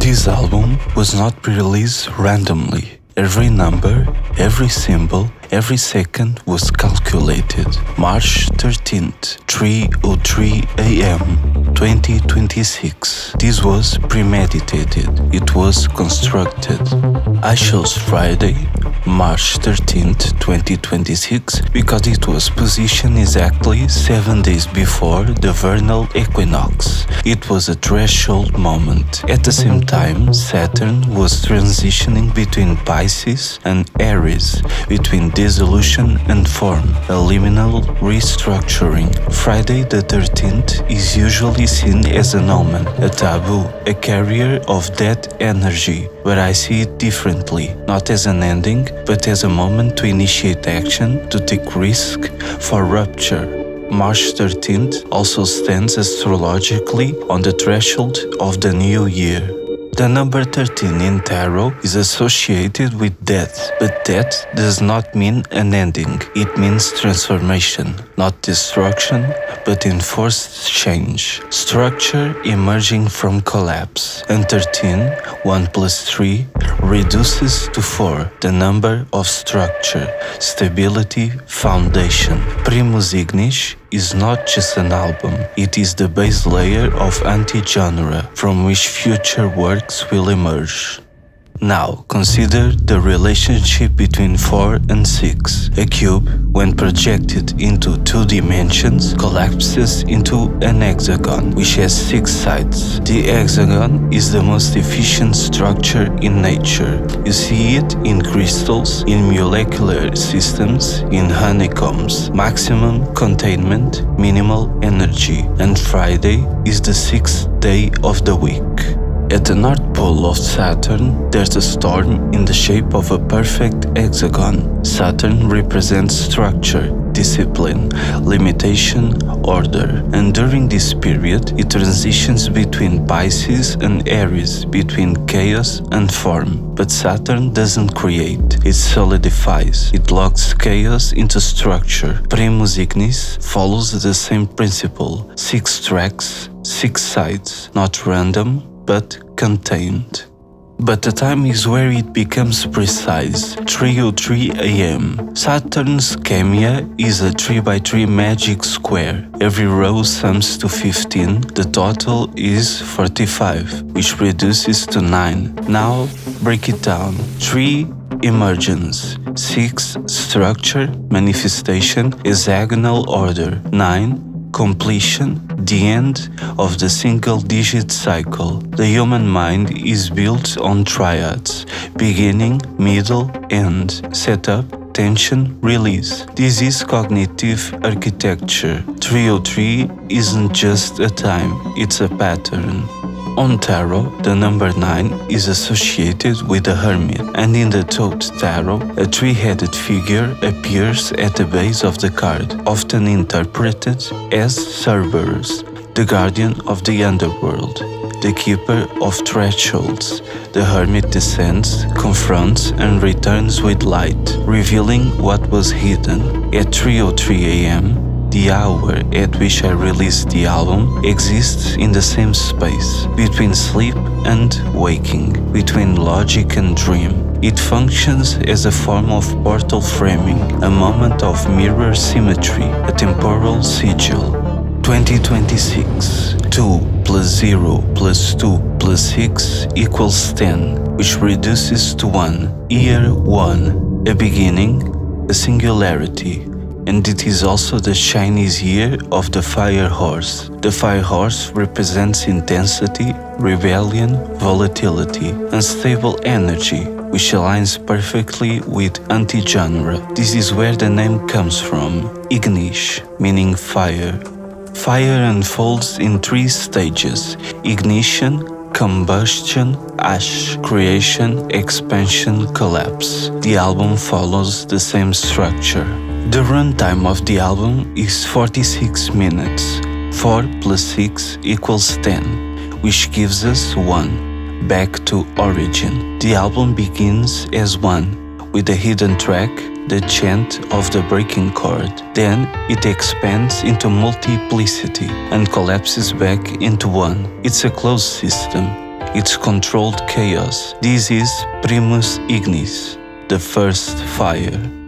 This album was not released randomly. Every number, every symbol, every second was calculated. March 13th, 3:03 AM, 2026. This was premeditated. It was constructed. I chose Friday, March 13th, 2026 because it was positioned exactly 7 days before the vernal equinox. It was a threshold moment. At the same time, Saturn was transitioning between Pisces and Aries, between dissolution and form, a liminal restructuring. Friday the 13th is usually seen as an omen, a taboo, a carrier of that energy, but I see it differently, not as an ending, but as a moment to initiate action, to take risk, for rupture. March 13th also stands astrologically on the threshold of the new year. The number 13 in tarot is associated with death, but death does not mean an ending. It means transformation, not destruction, but enforced change. Structure emerging from collapse. And 13, 1 plus 3, reduces to 4, the number of structure, stability, foundation. Primus Ignis is not just an album, it is the base layer of anti-genre from which future works will emerge. Now, consider the relationship between 4 and 6. A cube, when projected into 2 dimensions, collapses into an hexagon, which has 6 sides. The hexagon is the most efficient structure in nature. You see it in crystals, in molecular systems, in honeycombs. Maximum containment, minimal energy. And Friday is the 6th day of the week. At the North Pole of Saturn, there's a storm in the shape of a perfect hexagon. Saturn represents structure, discipline, limitation, order, and during this period, it transitions between Pisces and Aries, between chaos and form. But Saturn doesn't create, it solidifies, it locks chaos into structure. Primus Ignis follows the same principle: 6 tracks, 6 sides, not random, but contained. But the time is where it becomes precise, 3:03 AM. Saturn's chemia is a 3x3 magic square. Every row sums to 15, the total is 45, which reduces to 9. Now break it down. 3 emergence, 6 structure, manifestation, hexagonal order, 9 completion, the end of the single-digit cycle. The human mind is built on triads: beginning, middle, end, setup, tension, release. This is cognitive architecture. 303 isn't just a time, it's a pattern. On tarot, the number 9 is associated with the hermit, and in the Thoth tarot, a three-headed figure appears at the base of the card, often interpreted as Cerberus, the guardian of the underworld, the keeper of thresholds. The hermit descends, confronts, and returns with light, revealing what was hidden. At 3:03 AM, the hour at which I released the album exists in the same space, between sleep and waking, between logic and dream. It functions as a form of portal framing, a moment of mirror symmetry, a temporal sigil. 2026. 2 plus 0 plus 2 plus 6 equals 10, which reduces to 1. Year 1. A beginning, a singularity. And it is also the Chinese year of the fire horse. The fire horse represents intensity, rebellion, volatility, unstable energy, which aligns perfectly with anti-genre. This is where the name comes from, Ignis, meaning fire. Fire unfolds in 3 stages: ignition, combustion, ash, creation, expansion, collapse. The album follows the same structure. The runtime of the album is 46 minutes. 4 plus 6 equals 10, which gives us 1. Back to origin. The album begins as 1, with a hidden track, the chant of the breaking chord. Then it expands into multiplicity and collapses back into 1. It's a closed system. It's controlled chaos. This is Primus Ignis, the first fire.